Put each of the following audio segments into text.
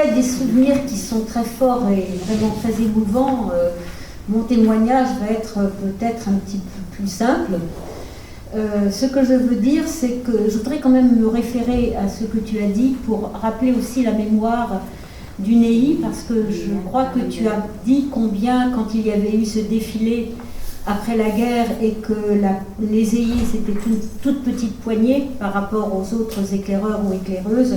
après des souvenirs qui sont très forts et vraiment très émouvants, mon témoignage va être peut-être un petit peu plus simple. Ce que je veux dire, c'est que je voudrais quand même me référer à ce que tu as dit pour rappeler aussi la mémoire du Nehi, parce que je crois que tu as dit combien, quand il y avait eu ce défilé après la guerre et que les EI c'était une toute petite poignée par rapport aux autres éclaireurs ou éclaireuses,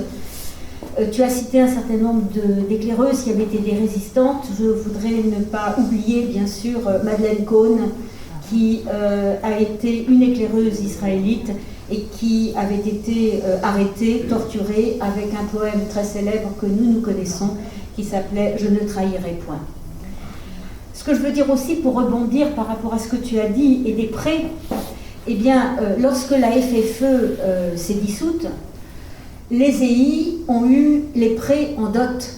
tu as cité un certain nombre d'éclaireuses qui avaient été des résistantes. Je voudrais ne pas oublier bien sûr Madeleine Cohn, qui a été une éclaireuse israélite et qui avait été arrêtée, torturée, avec un poème très célèbre que nous connaissons, qui s'appelait « Je ne trahirai point ». Ce que je veux dire aussi, pour rebondir par rapport à ce que tu as dit, et des prêts, eh bien, lorsque la FFE s'est dissoute, les EI ont eu les prêts en dot.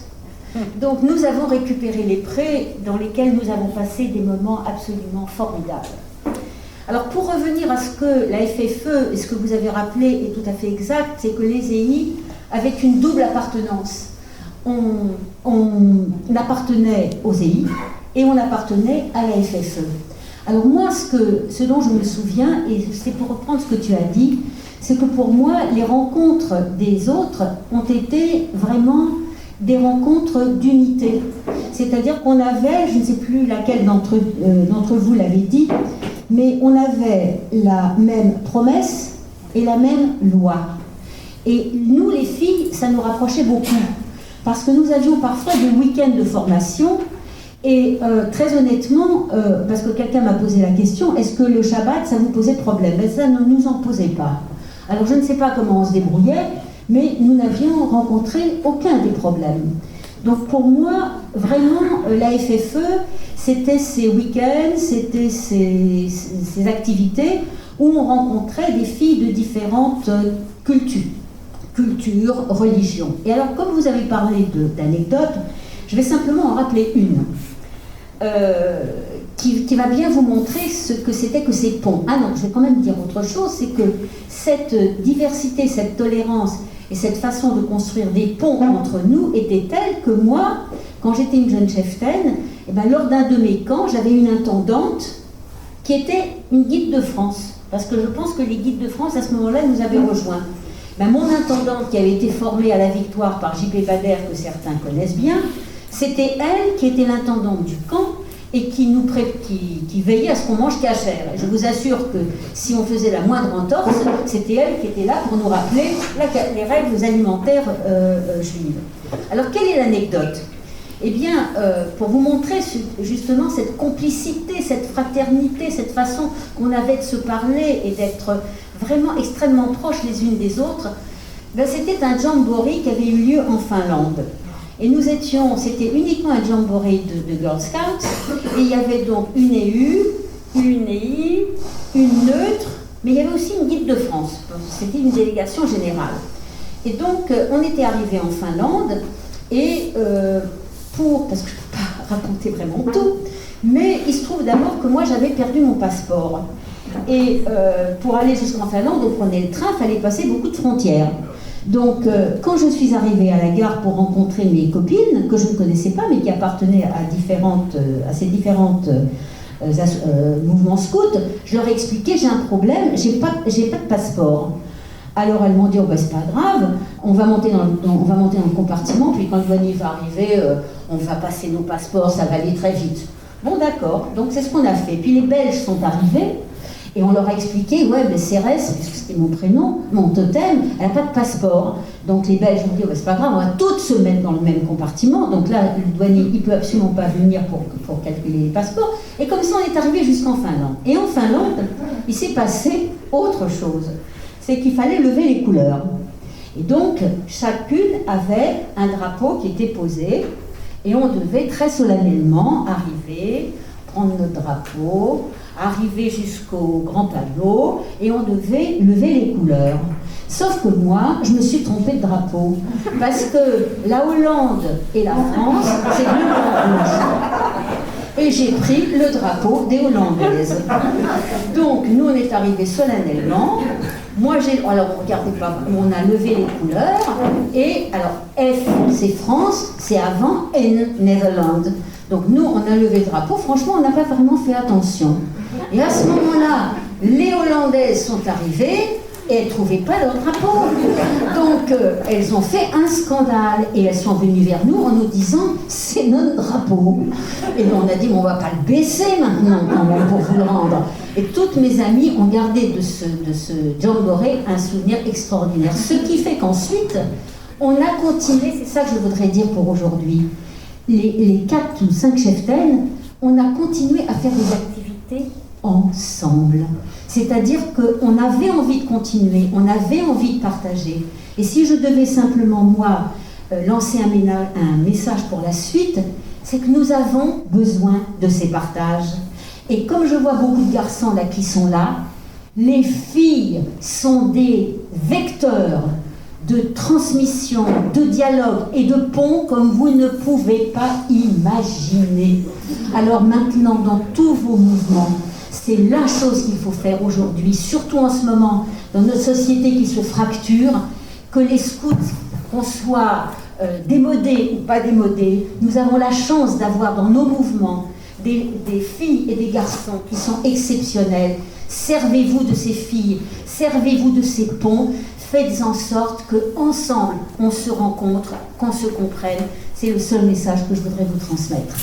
Donc nous avons récupéré les prêts dans lesquels nous avons passé des moments absolument formidables. Alors pour revenir à ce que la FFE, et ce que vous avez rappelé est tout à fait exact, c'est que les EI avaient une double appartenance. On appartenait aux EI et on appartenait à la FFE. Alors moi, ce dont je me souviens, et c'est pour reprendre ce que tu as dit, c'est que pour moi, les rencontres des autres ont été vraiment des rencontres d'unité. C'est-à-dire qu'on avait, je ne sais plus laquelle d'entre vous l'avait dit, mais on avait la même promesse et la même loi. Et nous, les filles, ça nous rapprochait beaucoup. Parce que nous avions parfois des week-ends de formation. Et très honnêtement, parce que quelqu'un m'a posé la question, est-ce que le Shabbat, ça vous posait problème? Mais ça ne nous en posait pas. Alors je ne sais pas comment on se débrouillait, mais nous n'avions rencontré aucun des problèmes. Donc pour moi, vraiment, la FFE, c'était ces week-ends, c'était ces activités où on rencontrait des filles de différentes cultures, religions. Et alors, comme vous avez parlé d'anecdotes, je vais simplement en rappeler une. Qui va bien vous montrer ce que c'était que ces ponts. Ah non, je vais quand même dire autre chose, c'est que cette diversité, cette tolérance et cette façon de construire des ponts entre nous était telle que moi, quand j'étais une jeune cheftaine, eh ben, lors d'un de mes camps, j'avais une intendante qui était une guide de France. Parce que je pense que les guides de France, à ce moment-là, nous avaient rejoints. Ben, mon intendante, qui avait été formée à la Victoire par J.P. Bader, que certains connaissent bien, c'était elle qui était l'intendante du camp et qui veillait à ce qu'on mange cachère. Et je vous assure que si on faisait la moindre entorse, c'était elle qui était là pour nous rappeler les règles alimentaires juives. Alors, quelle est l'anecdote? Eh bien, pour vous montrer justement cette complicité, cette fraternité, cette façon qu'on avait de se parler et d'être vraiment extrêmement proches les unes des autres, ben, c'était un jamboree qui avait eu lieu en Finlande. Et nous étions, c'était uniquement un jamboree de Girl Scouts, et il y avait donc une EU, une EI, une neutre, mais il y avait aussi une guide de France. C'était une délégation générale. Et donc, on était arrivés en Finlande, et parce que je ne peux pas raconter vraiment tout, mais il se trouve d'abord que moi, j'avais perdu mon passeport. Et pour aller jusqu'en Finlande, on prenait le train, il fallait passer beaucoup de frontières. Donc, quand je suis arrivée à la gare pour rencontrer mes copines, que je ne connaissais pas, mais qui appartenaient à ces différentes mouvements scouts, je leur ai expliqué, j'ai un problème, j'ai pas de passeport. Alors elles m'ont dit, oh, ben, c'est pas grave, on va monter dans le compartiment, puis quand le douanier va arriver, on va passer nos passeports, ça va aller très vite. Bon, d'accord, donc c'est ce qu'on a fait. Puis les Belges sont arrivés, et on leur a expliqué, ouais, mais Cérès, puisque c'était mon prénom, mon totem, elle n'a pas de passeport. Donc les Belges ont dit, ouais, c'est pas grave, on va toutes se mettre dans le même compartiment. Donc là, le douanier, il ne peut absolument pas venir pour calculer les passeports. Et comme ça, on est arrivé jusqu'en Finlande. Et en Finlande, il s'est passé autre chose. C'est qu'il fallait lever les couleurs. Et donc, chacune avait un drapeau qui était posé, et on devait très solennellement arriver, prendre notre drapeau, arriver jusqu'au grand tableau, et on devait lever les couleurs. Sauf que moi, je me suis trompée de drapeau, parce que la Hollande et la France, c'est bleu, blanc, rouge. Et j'ai pris le drapeau des Hollandaises. Donc, nous, on est arrivés solennellement, alors regardez pas, on a levé les couleurs, et alors F c'est France, c'est avant N, Netherlands. Donc nous, on a levé le drapeau, franchement, on n'a pas vraiment fait attention. Et à ce moment-là, les Hollandaises sont arrivées, et elles ne trouvaient pas leur drapeau. Donc, elles ont fait un scandale. Et elles sont venues vers nous en nous disant « c'est notre drapeau ». Et on a dit « on ne va pas le baisser maintenant quand même pour vous le rendre ». Et toutes mes amies ont gardé de ce jamboree un souvenir extraordinaire. Ce qui fait qu'ensuite, on a continué, c'est ça que je voudrais dire pour aujourd'hui. Les 4 ou 5 cheftaines, on a continué à faire des activités ensemble. C'est-à-dire qu'on avait envie de continuer, on avait envie de partager. Et si je devais simplement, moi, lancer un message pour la suite, c'est que nous avons besoin de ces partages. Et comme je vois beaucoup de garçons là qui sont là, les filles sont des vecteurs de transmission, de dialogue et de pont comme vous ne pouvez pas imaginer. Alors maintenant, dans tous vos mouvements, c'est la chose qu'il faut faire aujourd'hui, surtout en ce moment, dans notre société qui se fracture, que les scouts, qu'on soit démodés ou pas démodés, nous avons la chance d'avoir dans nos mouvements des filles et des garçons qui sont exceptionnels. Servez-vous de ces filles, servez-vous de ces ponts, faites en sorte qu'ensemble, on se rencontre, qu'on se comprenne. C'est le seul message que je voudrais vous transmettre.